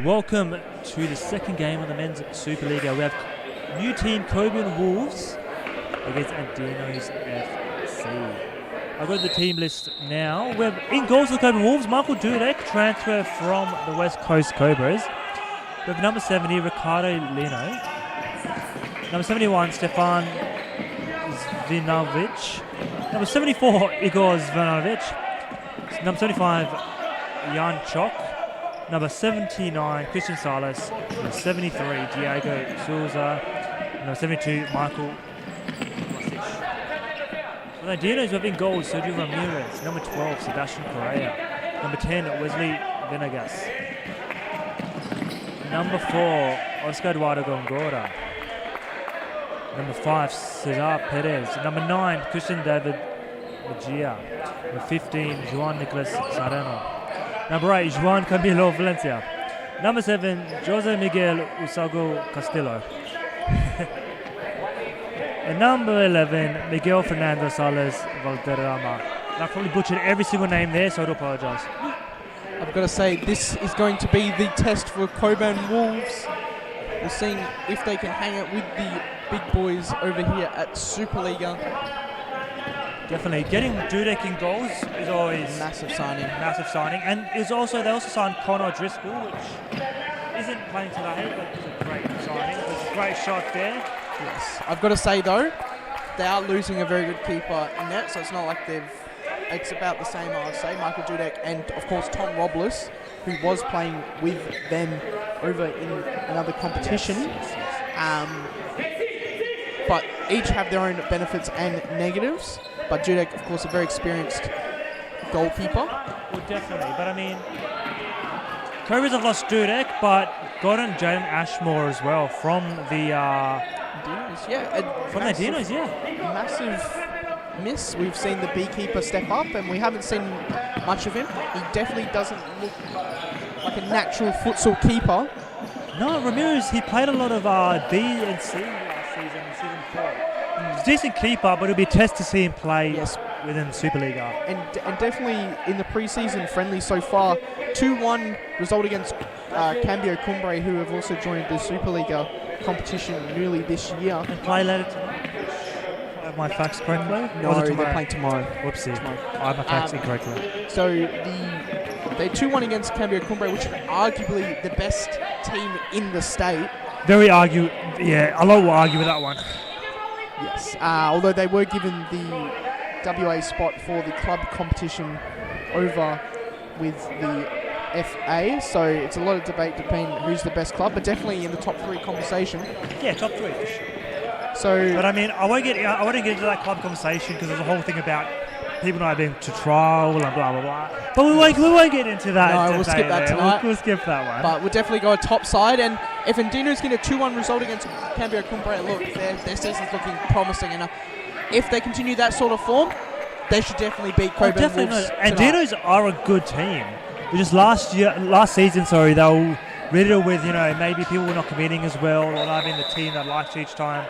Welcome to the second game of the Men's Supa-Liga. We have new team Cockburn Wolves against Andinos FC. I've got the team list now. We have in goals for the Cockburn Wolves, Michael Dudek, transfer from the West Coast Cobras. We have number 70, Ricardo Lino. Number 71, Stefan Zvinovic. Number 74, Igor Zvinovic. Number 75, Jan Chok. Number 79, Christian Salas. Number 73, Diego Souza. Number 72, Michael Masic. For the Andinos, we have in goal Sergio Ramirez. Number 12, Sebastian Correa. Number 10, Wesley Venegas. Number 4, Oscar Eduardo Gongora. Number 5, Cesar Perez. Number 9, Christian David Mejia. Number 15, Juan Nicolas Sareno. Number 8, Juan Camilo Valencia. Number 7, Jose Miguel Usago Castillo. And number 11, Miguel Fernando Salas Valderrama. I probably butchered every single name there, so I do apologise. I've got to say, this is going to be the test for Cockburn Wolves. We're seeing if they can hang it with the big boys over here at Supa-Liga. Definitely. Getting Dudek in goals is always massive signing. And they also signed Connor Driscoll, which isn't playing today, but it's a great signing. It's a great shot there. Yes. I've got to say though, they are losing a very good keeper in net, so it's not like it's about the same, I would say. Michael Dudek and of course Tom Robles, who was playing with them over in another competition. But each have their own benefits and negatives. But Dudek, of course, a very experienced goalkeeper. Well, definitely. But I mean, Cobras have lost Dudek, but gotten Jaden Ashmore as well from the Andinos, yeah. From the Andinos, yeah. Massive miss. We've seen the beekeeper step up, and we haven't seen much of him. He definitely doesn't look like a natural futsal keeper. No, Ramirez, he played a lot of B and C last season, season 4. He's a decent keeper, but it'll be a test to see him play within Supa-Liga. And definitely in the pre-season friendly so far, 2-1 result against Cambio Cumbre, who have also joined the Supa-Liga competition newly this year. And play later tonight. I have my facts correctly? No, they're playing tomorrow. Whoopsie. I have my facts incorrectly. So they're 2-1 against Cambio Cumbre, which is arguably the best team in the state. A lot will argue with that one. Yes, although they were given the WA spot for the club competition over with the FA, so it's a lot of debate between who's the best club, but definitely in the top 3 conversation. Yeah, top 3 for sure. So, but I mean, I won't get into that club conversation because there's a whole thing about people not being to trial and blah blah blah. But we won't get into that. No, we'll skip that tonight. We'll skip that one. But we'll definitely go top side. And if Andinos get a 2-1 result against Cambio Cumbre, look, their season's looking promising. And if they continue that sort of form, they should definitely beat Cockburn Wolves tonight. Andinos are a good team. Just last season, they were riddled with maybe people were not committing as well, or not having the team that likes each time.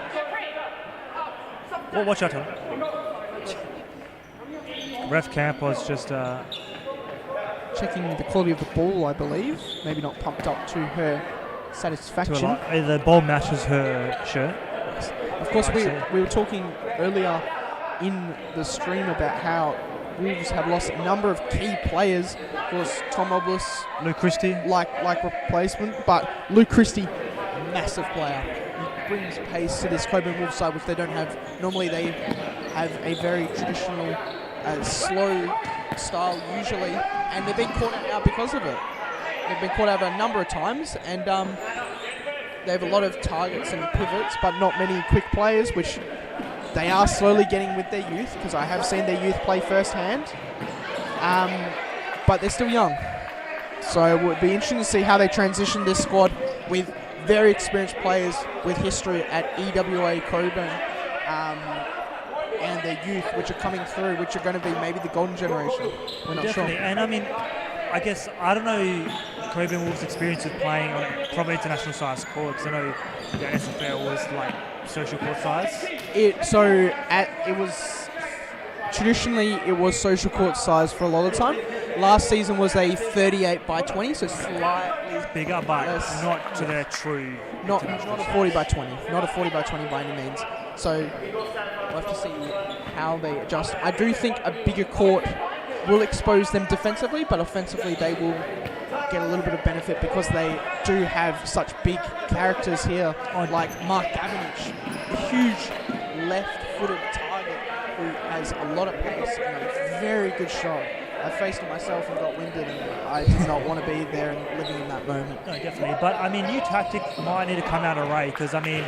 Well, watch out, Tom. Ref Campos just checking the quality of the ball, I believe. Maybe not pumped up to her satisfaction. The ball matches her shirt. Of course, we were talking earlier in the stream about how Wolves have lost a number of key players. Of course, Tom Robles, Luke Christie, like replacement, but Luke Christie, massive player. He brings pace to this Cockburn Wolves side, which they don't have. Normally, they have a very traditional, slow style usually, and they've been caught out now because of it. They've been caught out a number of times, and they have a lot of targets and pivots, but not many quick players, which they are slowly getting with their youth, because I have seen their youth play firsthand. But they're still young. So it would be interesting to see how they transition this squad with very experienced players with history at EWA Cockburn and their youth, which are coming through, which are going to be maybe the golden generation. We're not sure. And I mean, I guess, I don't know Cockburn Wolves' experience with playing on probably international size court, because I know the SFL was like social court size. Traditionally it was social court size for a lot of time, Last season was a 38-20, so slightly bigger, but less, not to their true. not a 40-20, not a 40-20 by any means. So we'll have to see how they adjust. I do think a bigger court will expose them defensively, but offensively they will get a little bit of benefit because they do have such big characters here, like Mark Gavinich, a huge left-footed target who has a lot of pace and a very good shot. I faced it myself and got winded, and I did not want to be there and living in that moment. No, definitely. But, I mean, new tactic might need to come out of Ray because, I mean,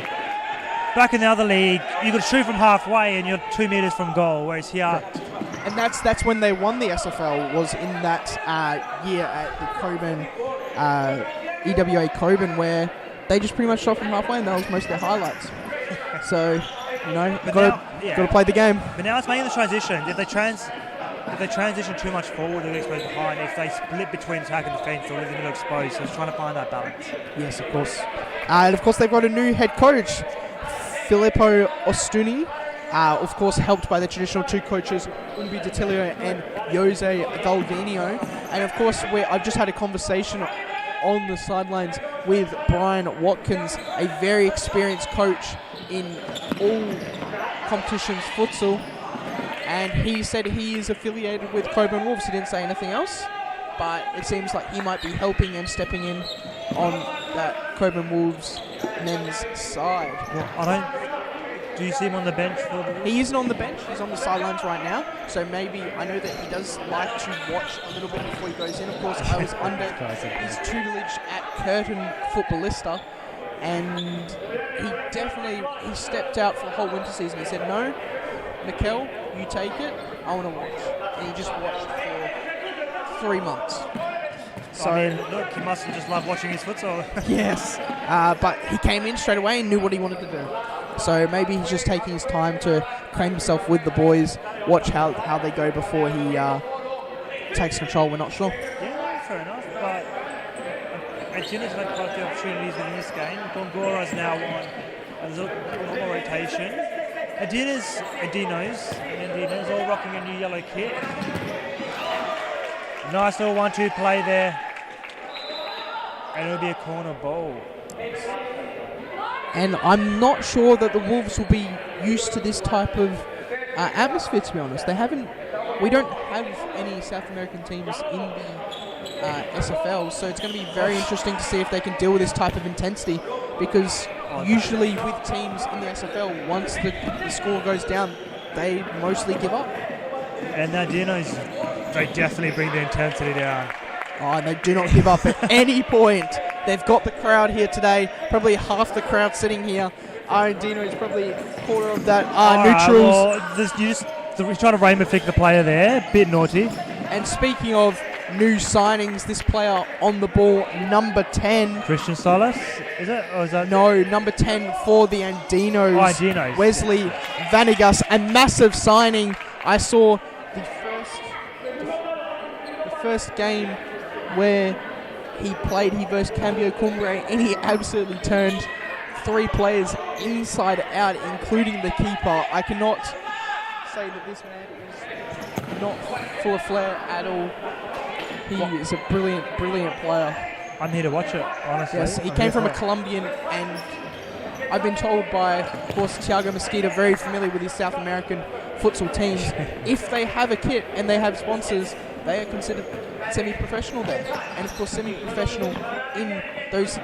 back in the other league, you could shoot from halfway and you're 2 meters from goal, whereas here... And that's when they won the SFL, was in that year at the Cockburn, EWA Cockburn, where they just pretty much shot from halfway and that was most of their highlights. So, you know, got to play the game. But now it's making the transition. If they transition too much forward, they'll get exposed behind. If they split between attack and defence, they'll leave the middle exposed. So it's trying to find that balance. Yes, of course. And of course, they've got a new head coach, Filippo Ostuni. Of course, helped by the traditional two coaches, Umbi Detilio and Jose Galvinio. And of course, I've just had a conversation on the sidelines with Brian Watkins, a very experienced coach in all competitions futsal. And he said he is affiliated with Cockburn Wolves. He didn't say anything else, but it seems like he might be helping and stepping in on that Cockburn Wolves men's side. Well, do you see him on the bench for the Wolves? He isn't on the bench. He's on the sidelines right now. So maybe, I know that he does like to watch a little bit before he goes in. Of course, I was under his tutelage at Curtin Footballista, and he stepped out for the whole winter season. He said, no, Mikel, you take it. I want to watch. And he just watched for 3 months. So, I mean, look, he must have just loved watching his futsal. Yes, but he came in straight away and knew what he wanted to do. So maybe he's just taking his time to acquaint himself with the boys, watch how they go before he takes control. We're not sure. Yeah, fair enough. But Andinos had quite a few opportunities in this game. Gongora's now on. There's a lot more rotation. Andinos all rocking a new yellow kit. Nice little 1-2 play there. And it'll be a corner ball. And I'm not sure that the Wolves will be used to this type of atmosphere, to be honest. We don't have any South American teams in the SFL, so it's going to be very interesting to see if they can deal with this type of intensity, because usually with teams in the SFL, once the score goes down, they mostly give up. And Andinos, they definitely bring the intensity down. Oh, and they do not give up at any point. They've got the crowd here today, probably half the crowd sitting here. Andinos is probably a quarter of that. Neutrals. You're trying to rainbow flick the player there, bit naughty. And speaking of new signings, this player on the ball, number 10. Christian Salas, is it? Or is that no, number 10 for the Andinos. Oh, Andinos. Wesley Vanegas, a massive signing. I saw the first game where he played versus Cambio Cumbre, and he absolutely turned 3 players inside out, including the keeper. I cannot say that this man is not full of flair at all. He is a brilliant, brilliant player. I'm here to watch it, honestly. Yes, he came from a Colombian, and I've been told by, of course, Thiago Mesquita, very familiar with his South American futsal teams. If they have a kit and they have sponsors, they are considered semi-professional then. And of course, semi-professional in those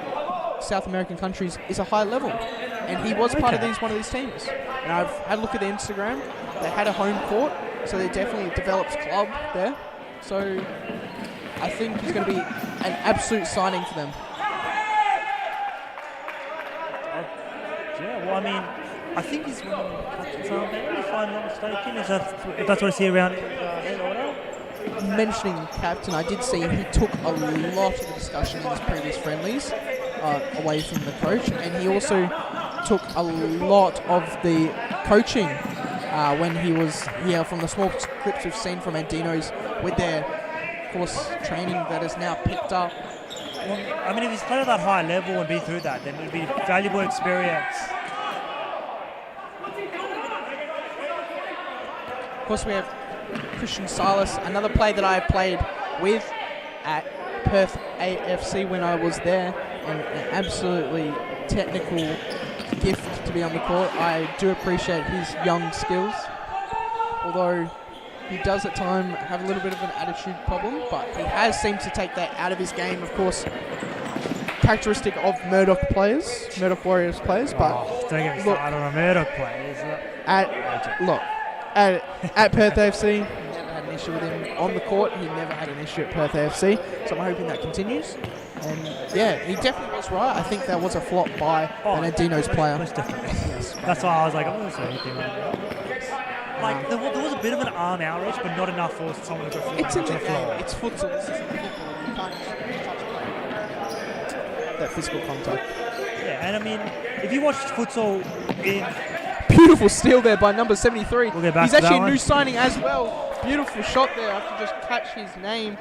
South American countries is a high level. And he was part of one of these teams. And I've had a look at their Instagram. They had a home court, so they definitely developed club there. So I think he's going to be an absolute signing for them. Yeah, well, I mean, I think he's one of the captains, aren't they, if I'm not mistaken? If that's what I see around in order. Mentioning captain, I did see he took a lot of the discussion in his previous friendlies away from the coach, and he also took a lot of the coaching when he was here. From the small clips we've seen from Andinos with their, of course, training that is now picked up. Well, I mean, if he's played at that high level and been through that, then it would be valuable experience. Of course, we have Christian Salas, another player that I have played with at Perth AFC when I was there, and an absolutely technical gift to be on the court. I do appreciate his young skills, although he does at times have a little bit of an attitude problem, but he has seemed to take that out of his game, of course, characteristic of Murdoch Warriors players. But don't get me started on a Murdoch play, is it? At Perth AFC, never had an issue with him on the court. He never had an issue at Perth AFC, so I'm hoping that continues. And yeah, he definitely was right. I think that was a flop by an Andinos player. Most definitely. Yes. That's why I was like, I'm going to say anything like that. Like, there was a bit of an arm outreach, but not enough for someone to go through It's in the the floor. game. It's futsal. This isn't football. You can't touch that physical contact. Yeah, and I mean, if you watch futsal in... Beautiful steal there by number 73. We'll get back He's to actually that a new one. signing as well. Beautiful shot there. I have to just catch his name.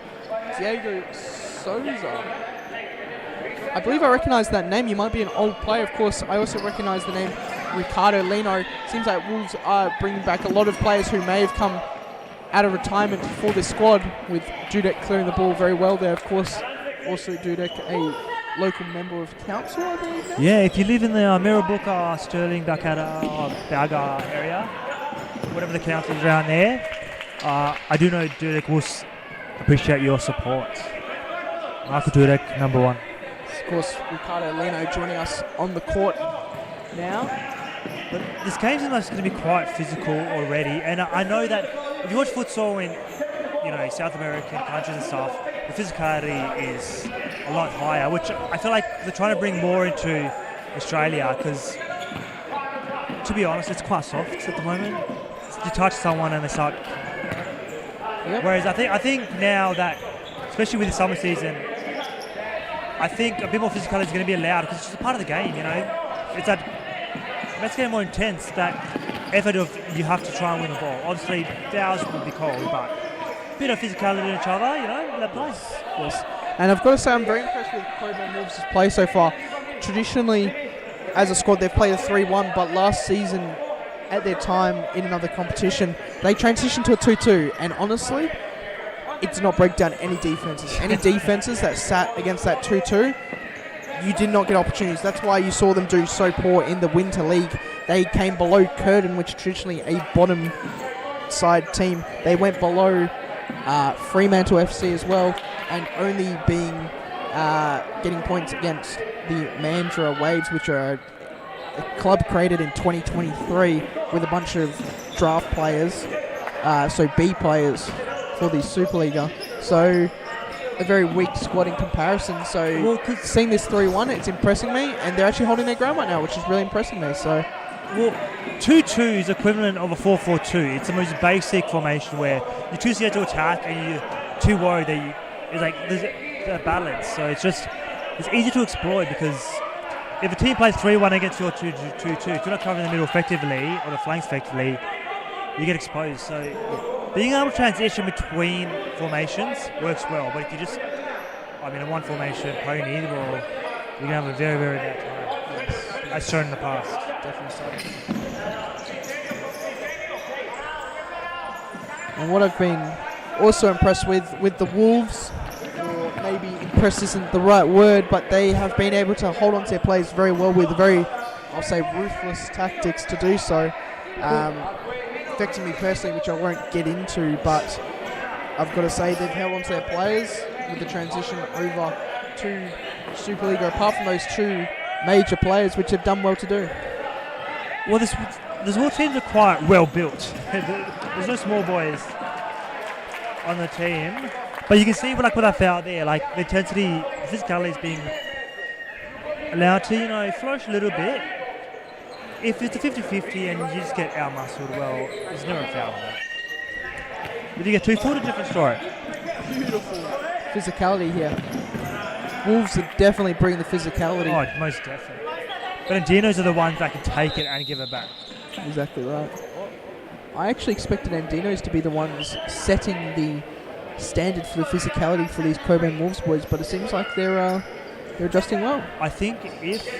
Diego Souza. I believe I recognise that name. You might be an old player, of course. I also recognise the name Ricardo Lino. Seems like Wolves are bringing back a lot of players who may have come out of retirement for this squad, with Dudek clearing the ball very well there, of course. Also Dudek, a local member of council, I believe now. Yeah, if you live in the Mirrabooka, Stirling, Dakota, or Baga area, whatever the council is around there, I do know Dudek will appreciate your support. Michael Dudek, number one. Of course, Ricardo Lino joining us on the court now. But this game seems like it's going to be quite physical already, and I know that if you watch futsal in, South American countries and stuff, the physicality is a lot higher, which I feel like they're trying to bring more into Australia, because, to be honest, it's quite soft at the moment. You touch someone and they start. Yep. Whereas I think now that, especially with the summer season, I think a bit more physicality is going to be allowed, because it's just a part of the game, It's that, let's get more intense, that effort of you have to try and win the ball. Obviously, fouls will be called, but a bit of physicality in each other, that plays. Yes. And I've got to say, I'm very impressed with Cockburn Wolves' play so far. Traditionally, as a squad, they've played a 3-1, but last season, at their time in another competition, they transitioned to a 2-2, and honestly, it did not break down any defenses. Any defenses that sat against that 2-2, you did not get opportunities. That's why you saw them do so poor in the Winter League. They came below Curtin, which is traditionally a bottom side team. They went below Fremantle FC as well, and only getting points against the Mandurah Waves, which are a club created in 2023 with a bunch of draft players, so B players for the Supa-Liga. So a very weak squad in comparison. So seeing this 3-1, it's impressing me, and they're actually holding their ground right now, which is really impressing me. So, 2-2 is equivalent of a 4-4-2. It's the most basic formation where you're too scared to attack and you're too worried that there's a balance. So it's easy to exploit, because if a team plays 3-1 against your 2-2, if you're not covering the middle effectively or the flanks effectively, you get exposed. So being able to transition between formations works well, but if you just, in one formation, play either ball, you're going to have a very, very bad time. yes, As shown in the past. definitely so. And what I've been also impressed with the Wolves, or maybe impressed isn't the right word, but they have been able to hold on to their plays very well with very, I'll say, ruthless tactics to do so. Affecting me personally, which I won't get into, but I've got to say they've held on to their players with the transition over to Supa-Liga, apart from those two major players, which have done well to do. Well, the Wolves teams are quite well built. There's no small boys on the team, but you can see with that foul there, the intensity, the physicality is being allowed to, flourish a little bit. If it's a 50-50 and you just get out-muscled, well, there's never a foul on that. If you get 2-4, a different story. Beautiful physicality here. Wolves are definitely bringing the physicality. Oh, most definitely. But Andinos are the ones that can take it and give it back. Exactly right. I actually expected Andinos to be the ones setting the standard for the physicality for these Cockburn Wolves boys, but it seems like they're adjusting well. I think if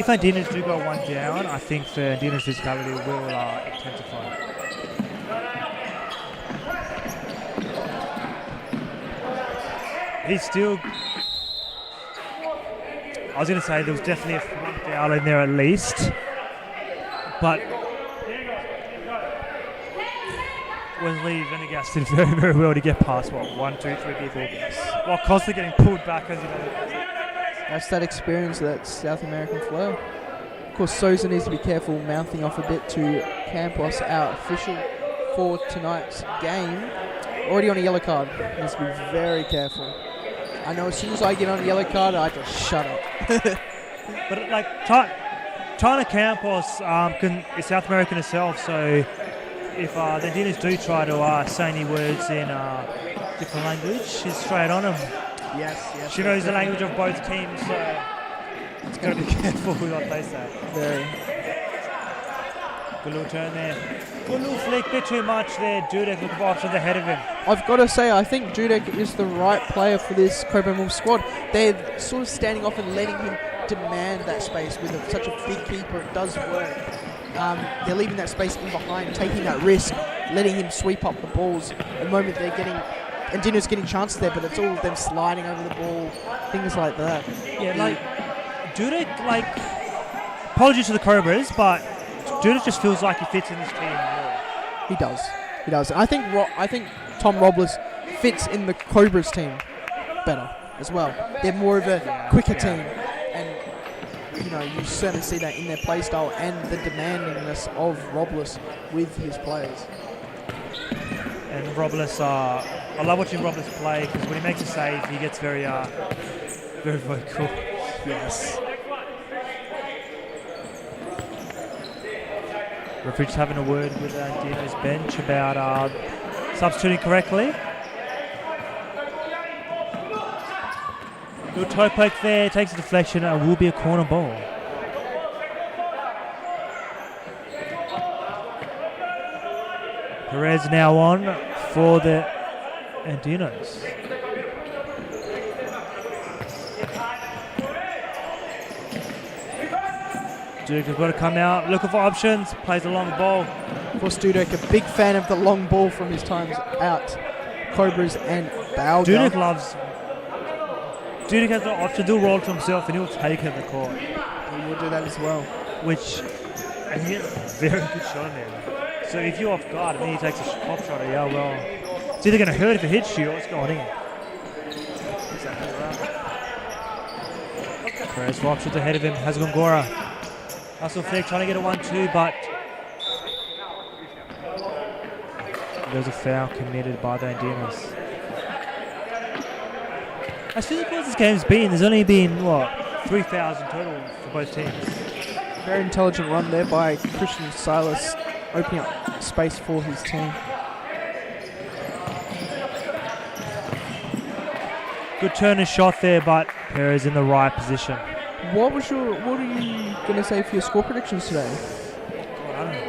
Andinos do go one down, I think the Andinos physicality will intensify. he's still. I was going to say there was definitely one foul in there at least, but Wesley Venegas did very, very well to get past 1, 2, 3 people. Yes. While constantly getting pulled back as That's that experience, that South American flair. Of course, Souza needs to be careful mouthing off a bit to Campos, our official for tonight's game. Already on a yellow card. Needs to be very careful. I know as soon as I get on a yellow card, I just shut up. But like China Campos is South American herself, so if the Andinos do try to say any words in different language, she's straight on them. Yes. She knows the language of both teams, so it's got to be careful with what they say. Very. Good little turn there. Good little flick, bit too much there. Dudek looking for options ahead of him. I've got to say, I think Dudek is the right player for this Cockburn Wolves squad. They're sort of standing off and letting him demand that space with such a big keeper. It does work. They're leaving that space in behind, taking that risk, letting him sweep up the balls. At the moment they're getting, Andinos getting chances there, but it's all them sliding over the ball, things like that. Yeah, like Dudek, apologies to the Cobras, but Dudek just feels like he fits in this team more. He does. And I think Tom Robles fits in the Cobras team better as well. They're more of a quicker team, and you certainly see that in their play style and the demandingness of Robles with his players. And Robles, I love watching Robles play because when he makes a save, he gets very vocal. Yes. Referee's having a word with Dino's bench about substituting correctly. Good toe poke there, takes a deflection and will be a corner ball. Perez now on for the Andinos. Dudek has got to come out, looking for options, plays a long ball. Of course, Dudek, a big fan of the long ball from his times out. Cobras and Balga. Dudek has the option to roll to himself and he'll take it in the court. He will do that as well. And he gets a very good shot in there. So if you're off guard and then he takes a pop shot, it's either going to hurt if it hits you or it's going in. Exactly right. Perez for options ahead of him, has Gongora. Hustle flick, trying to get a 1-2, but there's a foul committed by the Andinos. As physical as this game's been, there's only been, 3,000 total for both teams. Very intelligent run there by Christian Silas, opening up space for his team. Good turn and shot there, but Perez in the right position. What are you going to say for your score predictions today? God, I don't know.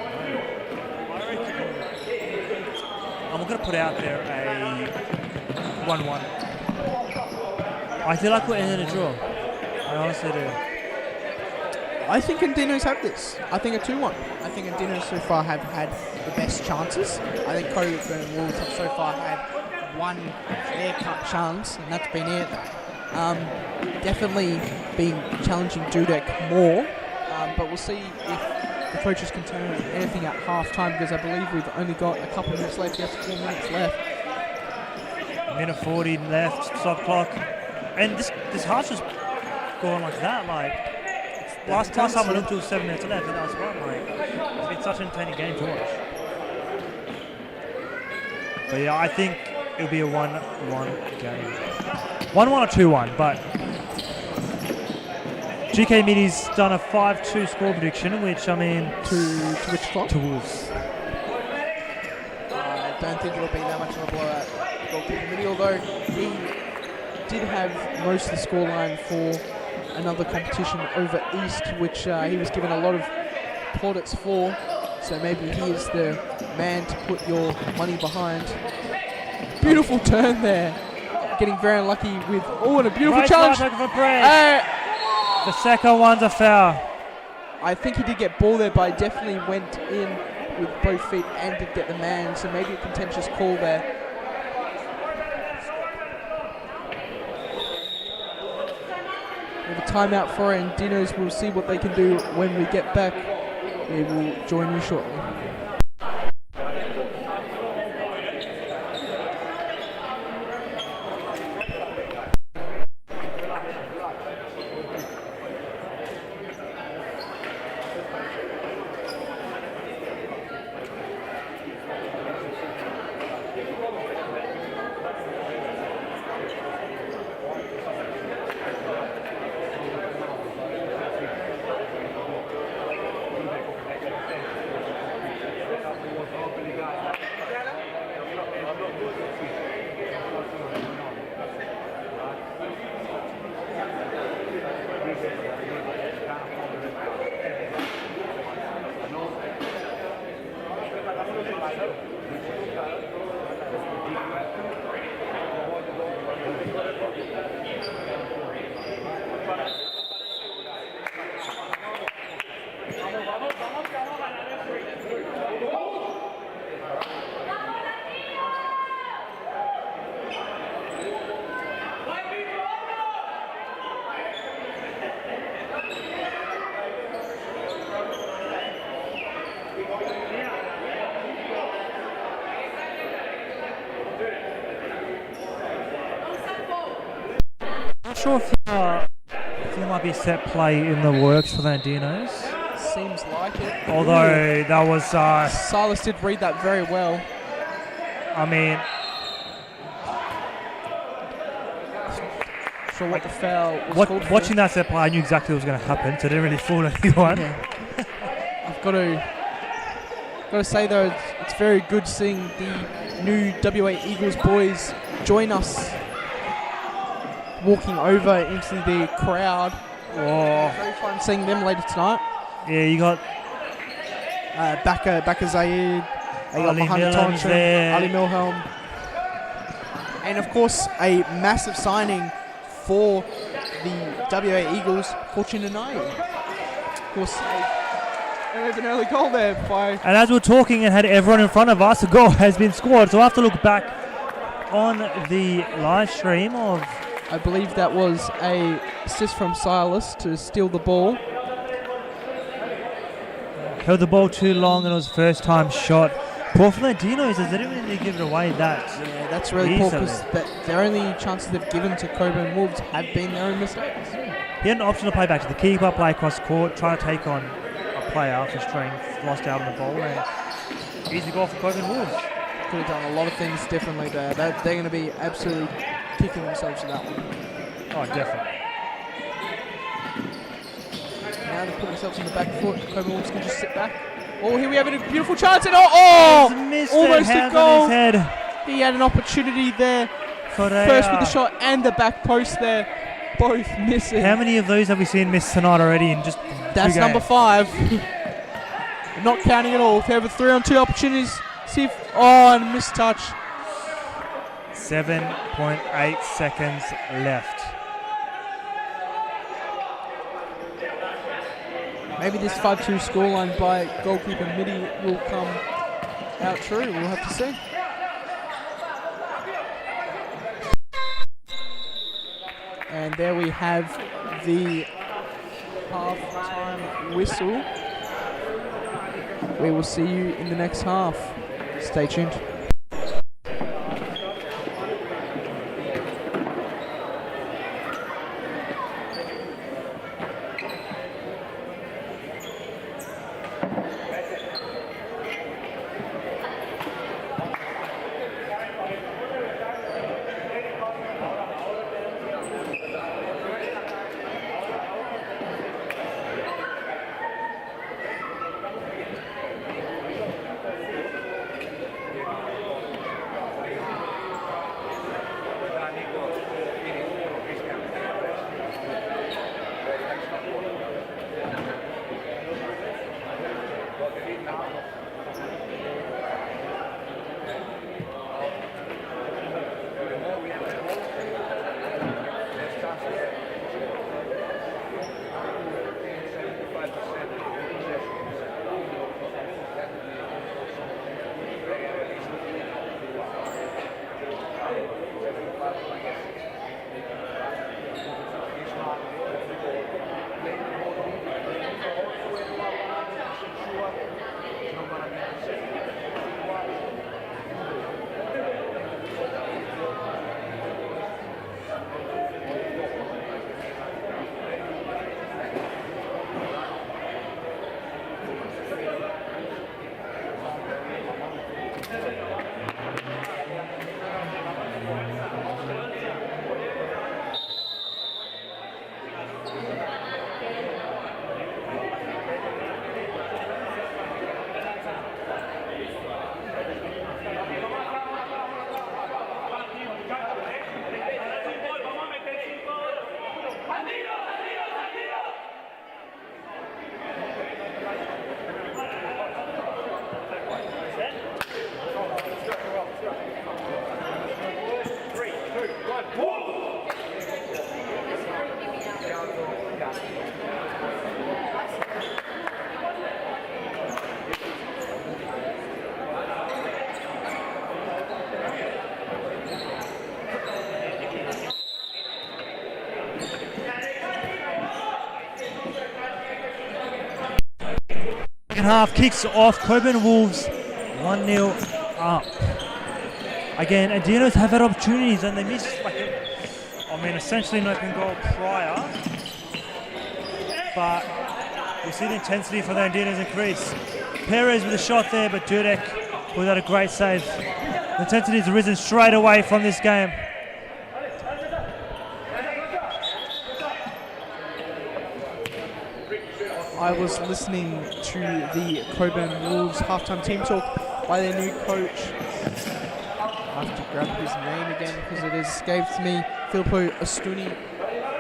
I'm going to put out there a 1-1. I feel like we're in a draw. I honestly do. I think Andinos have this. I think a 2-1. I think Andinos so far have had the best chances. I think Cockburn Wolves have so far had one clear-cut chance, and that's been it. Definitely been challenging Dudek more, but we'll see if the coaches can turn anything at half-time, because I believe we've only got a couple of minutes left. Yes, 4 minutes left. Minute 40 left, stop clock. And this half's just going like that. Last time I looked, it was 7 minutes left, and that was fun. It's been such an entertaining game to watch. But yeah, I think it'll be a 1-1 game. 1-1 or 2-1, but GK Midi's done a 5-2 score prediction, which, to which clock? To Wolves. I don't think it'll be that much of a blowout. Goalkeeper Midi, although he did have most of the scoreline for another competition over East, which he was given a lot of plaudits for. So maybe he is the man to put your money behind. Beautiful turn there. Getting very unlucky with, and a beautiful challenge. The second one's a foul. I think he did get ball there, but he definitely went in with both feet and did get the man. So maybe a contentious call there. timeout for Andinos. We'll see what they can do when we get back. We will join you shortly. Not sure if there might be set play in the works for the Andinos. Seems like it. Although that was, Silas did read that very well. I mean, For what the foul was called for. watching that set play, I knew exactly what was going to happen, so it didn't really fool anyone. Yeah. I've got to say though, it's very good seeing the new WA Eagles boys join us, walking over into the crowd. Oh. Very fun seeing them later tonight. Yeah, you got Baka Zayed, you got Ali Mohamed Milham's Tonchen, there. Ali Milhelm, and of course a massive signing for the WA Eagles, Fortune Anai. Of course, an early goal there by. And as we're talking and had everyone in front of us, a goal has been scored. So I have to look back on the live stream of. I believe that was a assist from Silas to steal the ball. Held the ball too long and it was first time shot. Poor for the Andinos as they didn't really give it away that. Yeah, that's really poor because their only chances they've given to Cockburn Wolves have been their own mistakes. He had an option to play back to the keeper, play across court, try to take on a player for strength, lost out on the ball, and easy goal for Cockburn Wolves. Could have done a lot of things differently there. They're going to be absolutely kicking themselves for that one. Oh, definitely. Now they put themselves on the back foot. Cockburn Wolves can just sit back. Oh, here we have a beautiful chance, and almost a goal. On his head. He had an opportunity there. Correa. First with the shot and the back post there, both missing. How many of those have we seen miss tonight already in just That's 2 number games? 5. Not counting at all. They have a 3-on-2 opportunities. See if and missed touch. 7.8 seconds left. Maybe this 5-2 scoreline by goalkeeper Midi will come out true. We'll have to see. And there we have the half-time whistle. We will see you in the next half. Stay tuned. half kicks off. Cockburn Wolves 1-0 up. Again, Andinos have had opportunities and they missed essentially an open goal prior. But you see the intensity for the Andinos increase. Perez with a shot there, but Dudek without a great save. The intensity has risen straight away from this game. I was listening to the Cockburn Wolves halftime team talk by their new coach. I have to grab his name again because it has escaped me. Filippo Astuni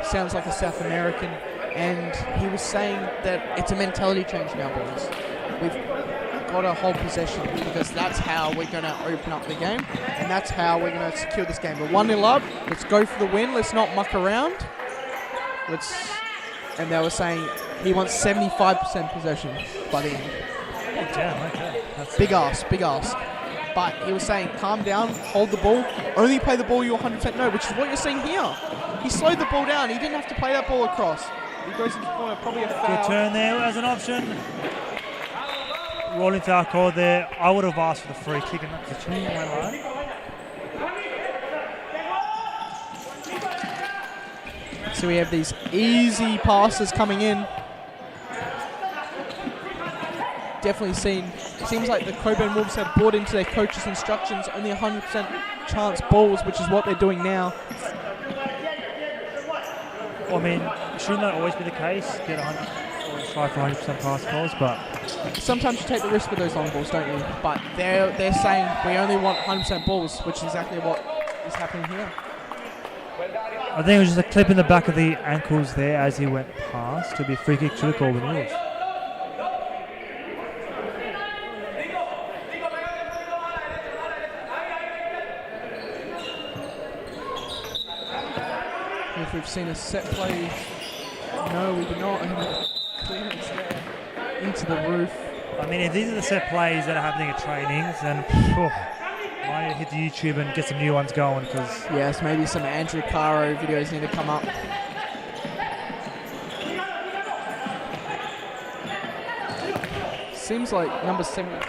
sounds like a South American, and he was saying that it's a mentality change now, boys. We've got to hold possession because that's how we're going to open up the game, and that's how we're going to secure this game. We're 1-0 up. Let's go for the win. Let's not muck around. And they were saying he wants 75% possession by the end. Oh, damn, okay. That's big ask. But he was saying, calm down, hold the ball, only play the ball you 100% know, which is what you're seeing here. He slowed the ball down. He didn't have to play that ball across. He goes into the corner, probably a foul. Good turn there as an option. Rolling foul call there. I would have asked for the free kick and that's the 2-point line. So we have these easy passes coming in. Definitely seems like the Cockburn Wolves have bought into their coach's instructions, only 100% chance balls, which is what they're doing now. Well, I mean, shouldn't that always be the case? Get 100 or try for 100% pass balls, but sometimes you take the risk with those long balls, don't you? But they're saying we only want 100% balls, which is exactly what is happening here. I think it was just a clip in the back of the ankles there as he went past to be a free kick to the Cockburn Wolves. If we've seen a set play, no, we do not. Clearance there into the roof. I mean, if these are the set plays that are happening at trainings, then I need to hit the YouTube and get some new ones going because yes, maybe some Andrew Caro videos need to come up. Seems like number 73,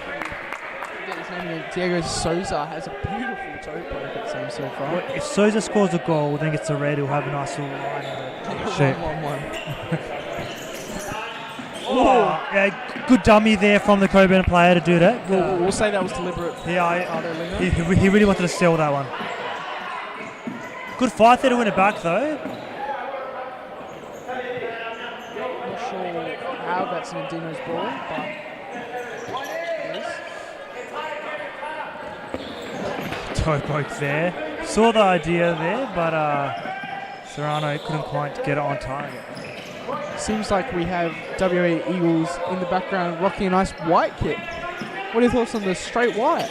his name again, Diego Souza has a beautiful toe poke, it seems so far. Well, if Souza scores a goal, then gets a red, he'll have a nice little line in the shape. 1-1-1. Yeah, good dummy there from the Cockburn player to do that. We'll say that was deliberate. Yeah, he really wanted to steal that one. Good fight there to win it back, though. Not sure how that's an Andinos ball, but it is. Toe poke there. Saw the idea there, but Serrano couldn't quite get it on target. Seems like we have WA Eagles in the background rocking a nice white kit. What are your thoughts on the straight white?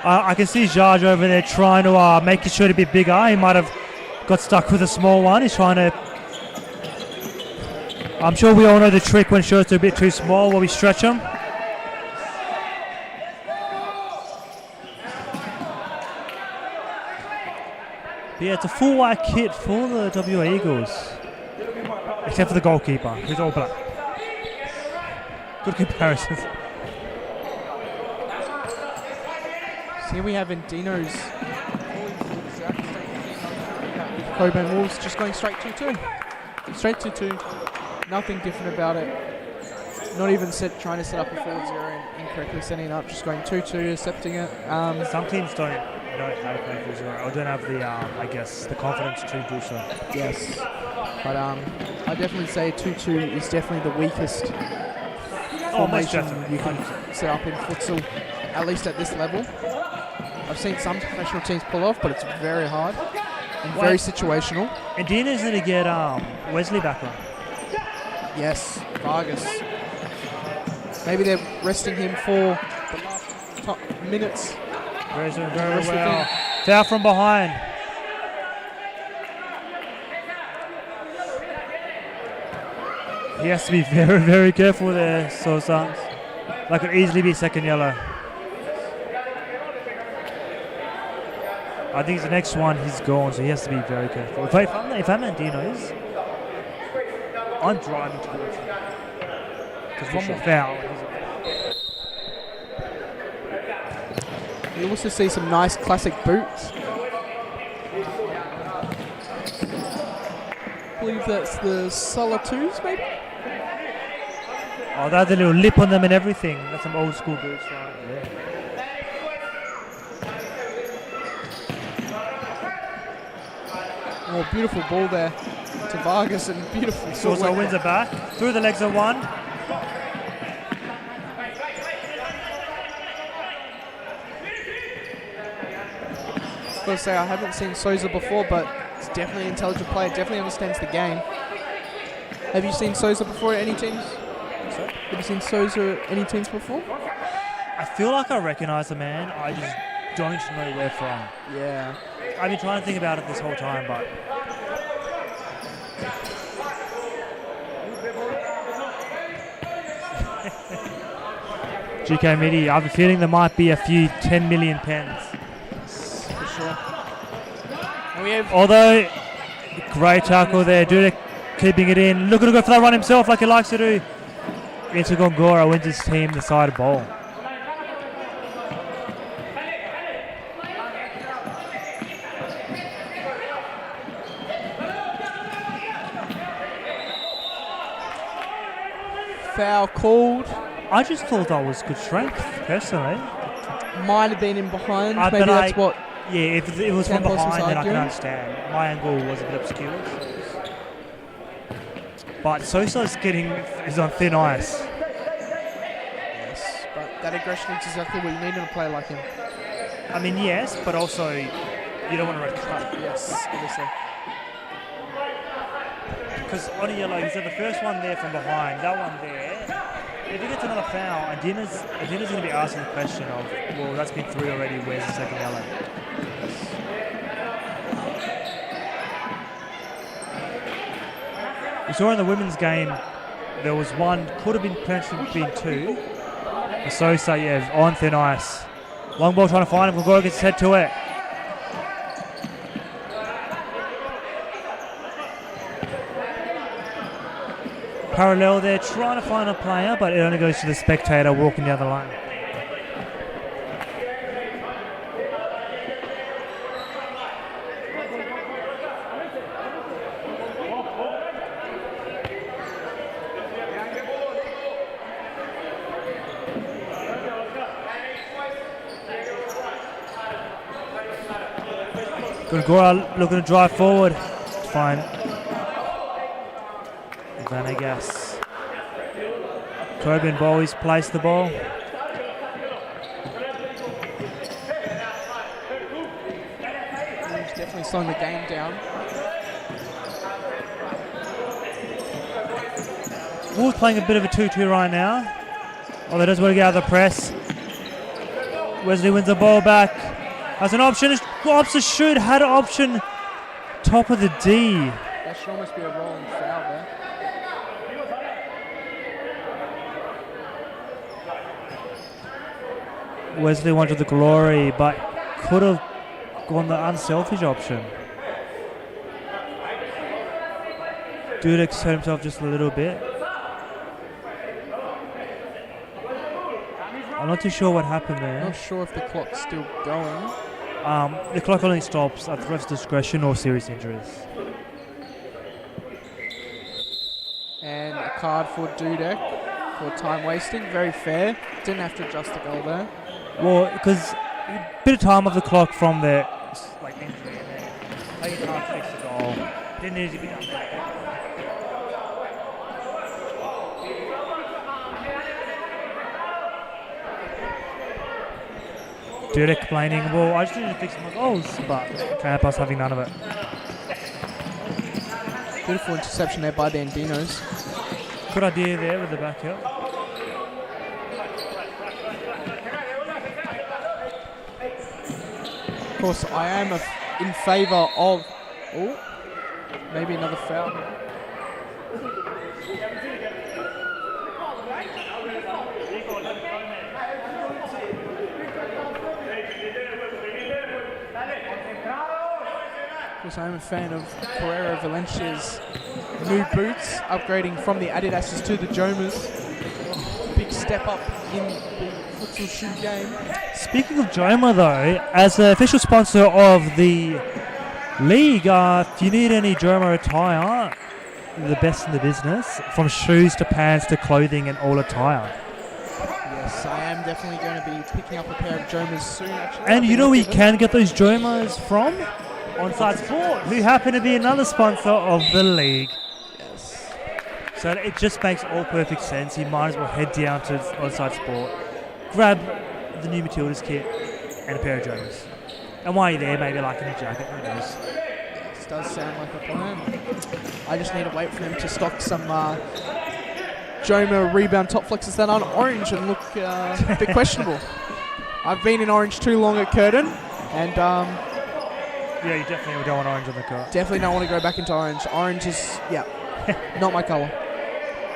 I can see Jarge over there trying to make his shirt a bit bigger. He might have got stuck with a small one. He's trying to... I'm sure we all know the trick when shirts are a bit too small where we stretch them. But yeah, it's a full white kit for the WA Eagles. Except for the goalkeeper, who's all black. Good comparison. So here we have Andinos. Cockburn Wolves just going straight 2-2. Straight 2-2. Nothing different about it. Not even trying to set up a 4-0 and incorrectly setting it up. Just going 2-2, accepting it. Some teams don't know how to play 4-0 or don't have the, I guess, the confidence to do so. Yes. But I definitely say 2-2 is definitely the weakest formation you can set up in futsal, at least at this level. I've seen some professional teams pull off, but it's very hard and very situational. And Dina's going to get Wesley back on. Yes, Vargas. Maybe they're resting him for the last minutes. Very well. Foul from behind. He has to be very, very careful there, Sosa. That could easily be second yellow. I think the next one he's gone, so he has to be very careful. If I'm Andinos, I'm driving towards him. Because one more foul. You also see some nice classic boots. I believe that's the Sala2s, maybe? Oh, they had the little lip on them and everything. That's some old school boots right there. Oh, beautiful ball there to Vargas and beautiful. Sousa wins it back. Through the legs of one. I was going to say, I haven't seen Sousa before, but it's definitely an intelligent player, definitely understands the game. Have you seen Sousa before at any teams? Sorry? Have you seen Sousa at any teams before? I feel like I recognise the man. I just don't know where from. Yeah. I've been trying to think about it this whole time, but... GK Midi, I have a feeling there might be a few 10 million pens. For sure. And we have Although, great tackle there. Dudek keeping it in. Looking to go for that run himself like he likes to do. Into Gongora wins his team the side ball. foul called. I just thought that was good strength, personally. Might have been in behind. But Maybe that's what. Yeah, if it was from Campos was behind, then I can arguing. understand. My angle was a bit obscure. But Sosa's is on thin ice. Yes, but that aggression is exactly what you need in a player like him. I mean, yes, but also you don't want to red card. Yes, obviously. Because on a yellow, he's had the first one there from behind, that one there. If he gets another foul, Andinos going to be asking the question of, well, that's been 3 already, where's the second yellow? We saw in the women's game, there was one, could have been potentially been 2. For Sosa, yeah, on thin ice. Long ball trying to find him, Gongora gets his head to it. Parallel there, trying to find a player, but it only goes to the spectator walking down the line. Gongora looking to drive forward. Fine. Vanegas. Cockburn Bowies placed the ball. He's definitely slowing the game down. Wolves playing a bit of a 2-2 right now. Oh, they just want to get out of the press. Wesley wins the ball back. Has an option. Opts to shoot. Had an option. Top of the D. That should almost be a rolling foul there. Wesley wanted the glory, but could have gone the unselfish option. Dudek hurt himself just a little bit. I'm not too sure what happened there. Not sure if the clock's still going. The clock only stops at the ref's discretion or serious injuries. And a card for Dudek for time wasting. Very fair. Didn't have to adjust the goal there. Well, because a bit of time off the clock from the injury, and then they can't fix the goal. Didn't need to be done. Dudek complaining, well, I just need to fix my goals, but Campos having none of it. Beautiful interception there by the Andinos. Good idea there with the back heel. Of course, I am in favour of... Oh, maybe another foul here. Of course, I am a fan of Pereira Valencia's new boots, upgrading from the Adidas's to the Jomas. step up in the futsal shoe game. Speaking of Joma, though, as the official sponsor of the league, if you need any Joma attire, the best in the business, from shoes to pants to clothing and all attire. Yes, I am definitely going to be picking up a pair of Jomas soon, actually. And you know where you can get those Jomas from? Onside Sport, who happen to be another sponsor of the league. Yes. So it just makes all perfect sense. You might as well head down to Onside Sport, grab the new Matildas kit and a pair of Jomas. And while you're there, maybe like a new jacket, who knows? This does sound like a plan. I just need to wait for them to stock some Joma rebound top flexes that aren't orange and look a bit questionable. I've been in orange too long at Curtin, and yeah, you definitely don't want orange on the car. definitely don't want to go back into orange. Orange is, not my colour.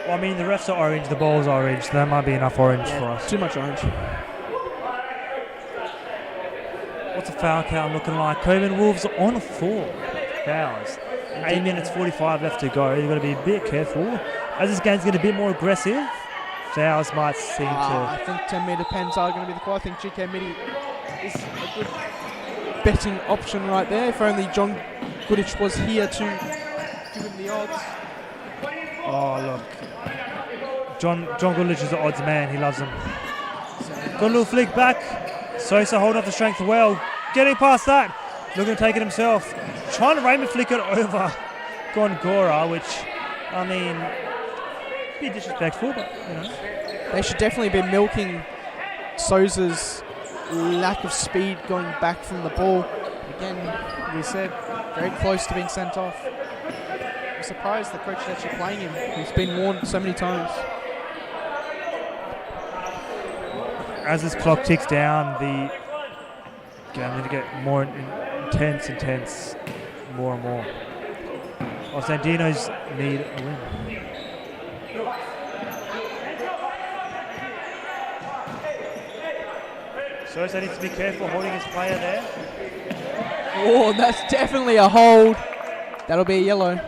Well, I mean, the refs are orange, the ball's orange, so that might be enough orange for us. Too much orange. What's the foul count looking like? Cockburn Wolves on 4 fouls. 8 minutes 45 left to go. You've got to be a bit careful. As this game's getting a bit more aggressive, fouls might seem to... I think 10 metre pens are going to be the call. I think GK Midi is a good betting option right there. If only John Goodich was here to give him the odds. Oh, look. John Goodlich is the odds man. He loves them. Got a little flick back. Sosa holding off the strength well. Getting past that. Looking to take it himself. Trying to Raymond flick it over Gongora, which, I mean, be disrespectful, but, you know. They should definitely be milking Sousa's lack of speed going back from the ball. Again, we said, very close to being sent off. I'm surprised the coach is actually playing him. He's been warned so many times. As this clock ticks down, the game going to get more intense, more and more. Los Andinos need a win. Sosa needs to be careful holding his player there. Oh, that's definitely a hold. That'll be a yellow.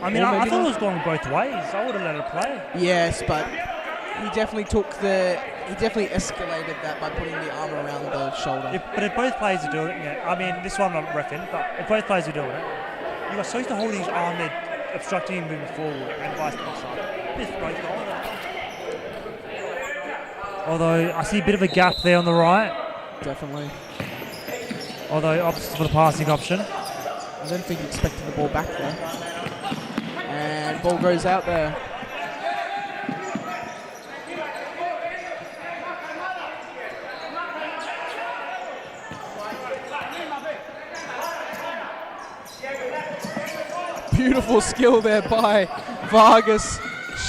I mean, I thought it was going both ways. I would have let it play. Yes, but he definitely escalated that by putting the arm around the shoulder. But if both players are doing it, I mean, this one I'm not reffing, but if both players are doing it, you got Sosa holding his arm there, obstructing him moving forward, and vice versa. It's both going. Although I see a bit of a gap there on the right. Definitely. Although opts for the passing option. I don't think he expected the ball back there. And ball goes out there. Beautiful skill there by Vargas,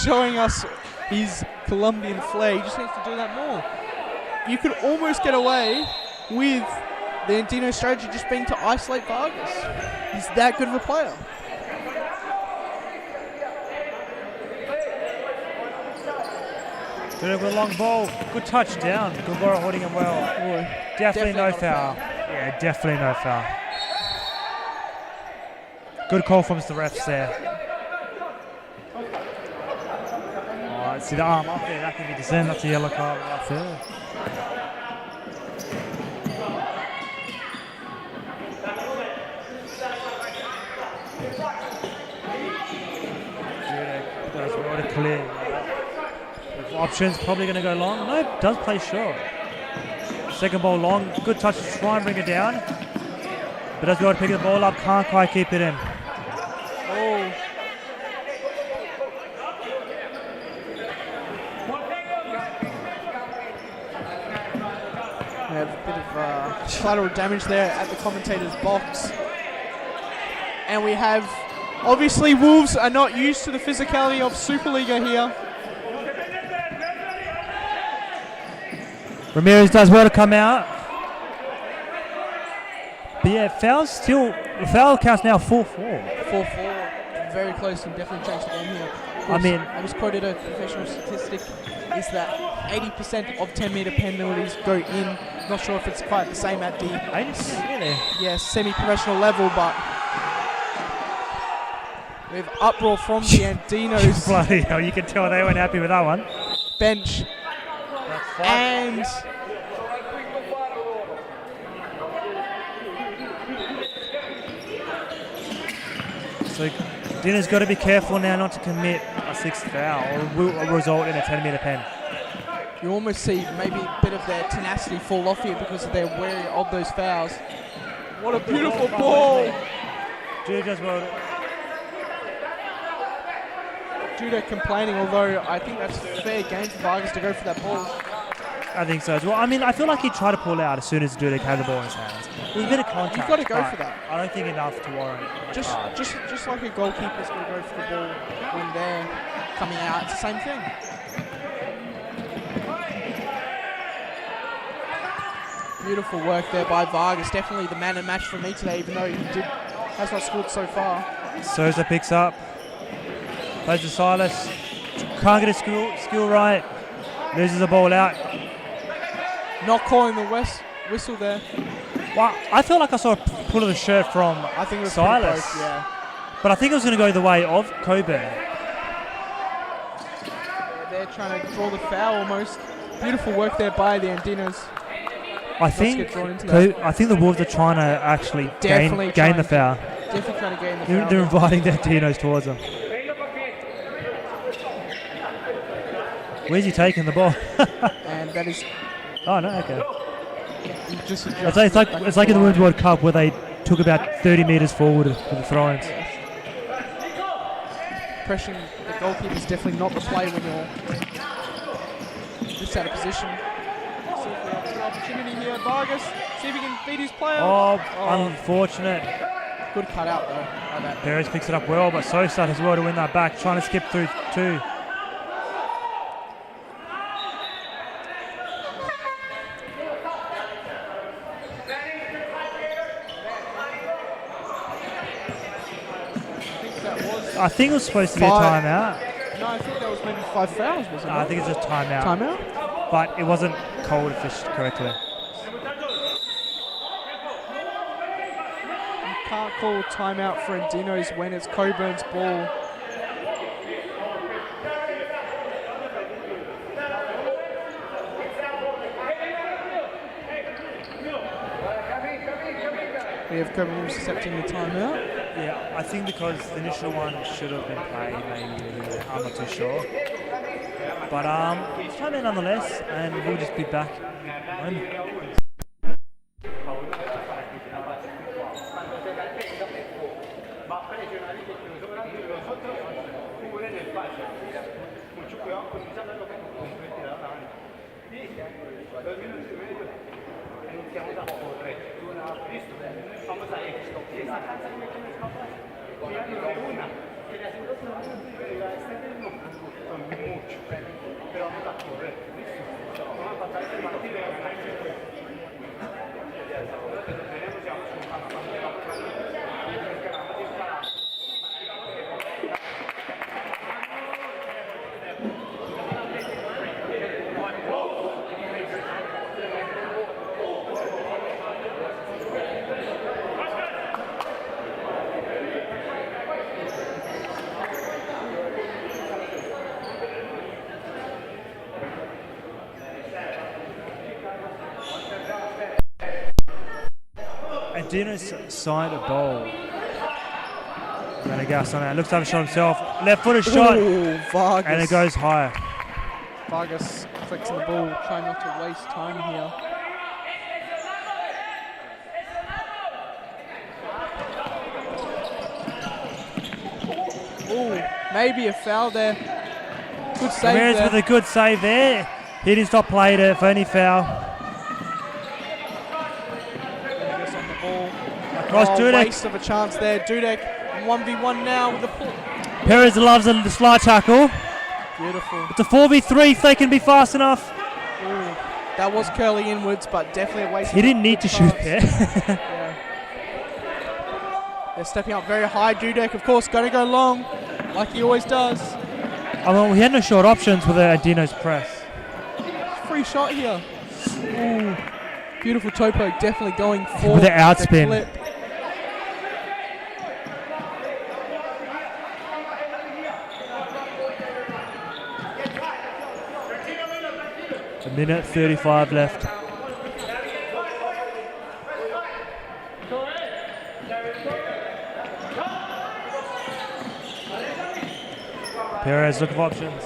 showing us his Colombian flair. He just needs to do that more. You could almost get away with the Andino strategy just being to isolate Vargas. He's that good of a player. Good with a long ball. Good touchdown. Gongora holding him well. Definitely no foul. Yeah, definitely no foul. Good call from the refs there. Oh, see the arm up there. That can be descent. That's a yellow card right there. That's clear. Options probably going to go long. Nope, does play short. Second ball long. Good touch to try and bring it down. But as we want to pick the ball up, can't quite keep it in. Oh. We have a bit of collateral damage there at the commentator's box. And we have, obviously, Wolves are not used to the physicality of Supa-Liga here. Ramirez does well to come out. But yeah, the foul count's now 4-4. 4-4. Very close and definitely changed the game here. I mean, I was quoted a professional statistic is that 80% of 10-metre penalties go in. Not sure if it's quite the same at the 80%, really? Yeah, semi-professional level, but we have uproar from the Andinos. Bloody hell, you can tell they weren't happy with that one. bench. That's fine. And So Dinner's got to be careful now not to commit a sixth foul or will result in a 10-meter pen. you almost see maybe a bit of their tenacity fall off here because they're wary of those fouls. What a beautiful ball! Jude well. Dudek complaining, although I think that's fair game for Vargas to go for that ball. I think so as well. I mean, I feel like he tried to pull out as soon as Dudek had the ball in his hands. It was a bit of contact. You've got to go but for that. I don't think enough to warrant it. Just like a goalkeeper's got to go for the ball when they're coming out. It's the same thing. Beautiful work there by Vargas. Definitely the man of match for me today, even though he has not scored so far. Souza picks up. Plays to Silas. Can't get his skill right. Loses the ball out. Not calling the whistle there. Well, I felt like I saw a pull of the shirt from I think it was Silas. both, yeah. But I think it was going to go the way of Cockburn. They're trying to draw the foul almost. Beautiful work there by the Andinos. I think the Wolves are trying to actually gain the foul. Definitely trying to gain the foul. They're inviting the Andinos towards them. Where's he taking the ball? And that is... Oh, no, okay. Just It's like in the Women's World Cup where they took about 30 metres forward with the throw-ins. Yes. Pressuring the goalkeeper is definitely not the play when you're this out of position. See if we have an opportunity here. Vargas, see if he can beat his player. Oh, unfortunate. Good cut out though. Like that. Perez picks it up well, but Sosa as well to win that back. Trying to skip through two. I think it was supposed to be a timeout. No, I think that was maybe 5 fouls, wasn't it? I think it's just timeout. Timeout? But it wasn't called fished correctly. You can't call timeout for Andinos when it's Cockburn's ball. We have Cockburn accepting the timeout. Yeah, I think because the initial one should have been played, maybe. I'm not too sure. But it's time nonetheless, and we'll just be back. Andinos side of goal. Venegas on it. Looks to have a shot himself. Left footed shot. Ooh, Vargas. And it goes higher. Vargas flexing the ball, trying not to waste time here. Ooh, maybe a foul there. Good save Ramirez there. with a good save there. He didn't stop playing it for any foul. Venegas on the ball. Across Dudek. Waste of a chance there. Dudek 1v1 now with the pull. Perez loves the slide tackle. Beautiful. It's a 4v3 if they can be fast enough. Ooh, that was curling inwards, but definitely a waste. He didn't need to shoot there. Yeah. They're stepping up very high. Dudek, of course, going to go long, like he always does. I mean, we had no short options with the Andinos press. Free shot here. Ooh. Beautiful topo, definitely going for with the outspin. clip. A minute 35 left. Perez looking for options.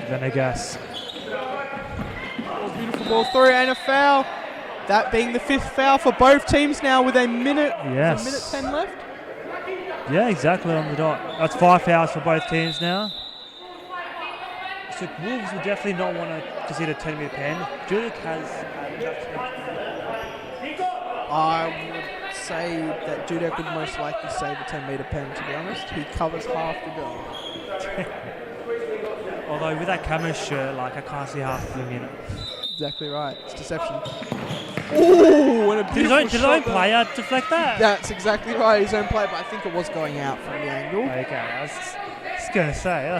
Venegas. Beautiful ball through and a foul. That being the 5th foul for both teams now with a minute, Yes. a minute 10 left. Yeah, exactly on the dot. That's 5 fouls for both teams now. So Wolves would definitely not want to see the 10-meter pen. Dudek has I would say that Dudek would most likely save a 10-meter pen, to be honest. He covers half the goal. although with that camo shirt, like I can't see half of him in it. Exactly right. It's deception. Ooh, and a Did beautiful his own shot there. player deflect that? That's exactly right. His own play, but I think it was going out from the angle. Okay, I was just going to say.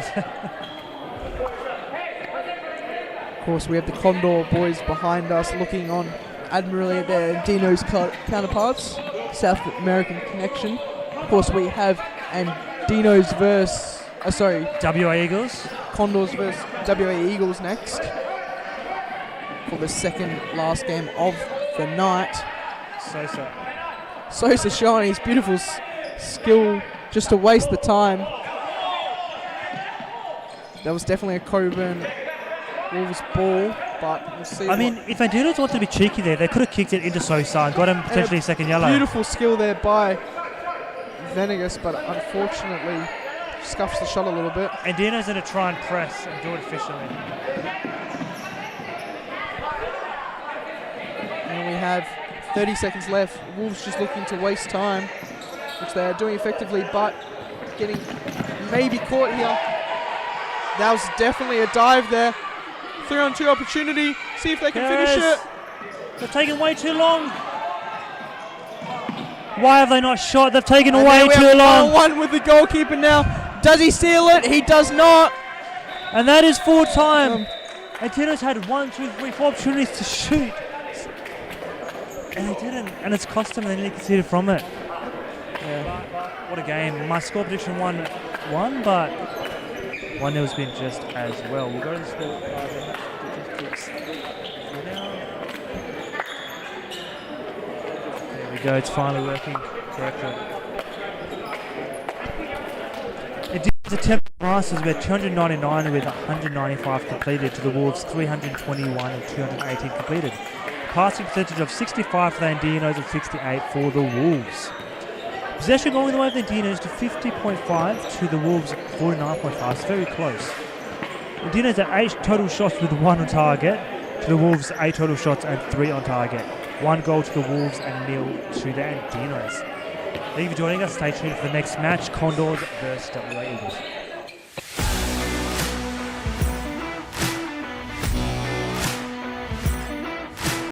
Of course, we have the Condor boys behind us looking on admirably at their Andinos counterparts, South American connection. Of course, we have Andinos versus, WA Eagles. Condors versus WA Eagles next for the second last game of the night. Sosa showing his beautiful skill just to waste the time. That was definitely a Cockburn Wolves ball, but we'll see. I mean, if Andinos wanted to be cheeky there, they could have kicked it into Sosa and got him potentially a second yellow. Beautiful skill there by Venegas, but unfortunately scuffs the shot a little bit. Andinos going to try and press and do it efficiently. And we have 30 seconds left. Wolves just looking to waste time, which they are doing effectively, but getting maybe caught here. That was definitely a dive there. 3-on-2 opportunity. See if they can finish it. They're taking way too long. Why have they not shot? They've taken And way there we too have long. One with the goalkeeper now. Does he seal it? He does not. And that is full time. Andinos had 1, 2, 3, 4 opportunities to shoot. And they didn't. And it's cost them. They nearly conceded from it. Yeah. What a game. My score prediction 1-1, but 1-0's been just as well. We'll go to the score. There we go. It's finally working correctly. It's a 10 passes with 299 with 195 completed to the Wolves 321 and 218 completed. Passing percentage of 65 for the Andinos and 68 for the Wolves. Possession going the way of the Andinos to 50.5 to the Wolves 49.5. It's very close. Andinos at 8 total shots with 1 on target to the Wolves 8 total shots and 3 on target. 1 goal to the Wolves and 0 to the Andinos. Thank you for joining us. Stay tuned for the next match, Condors versus WA Eagles.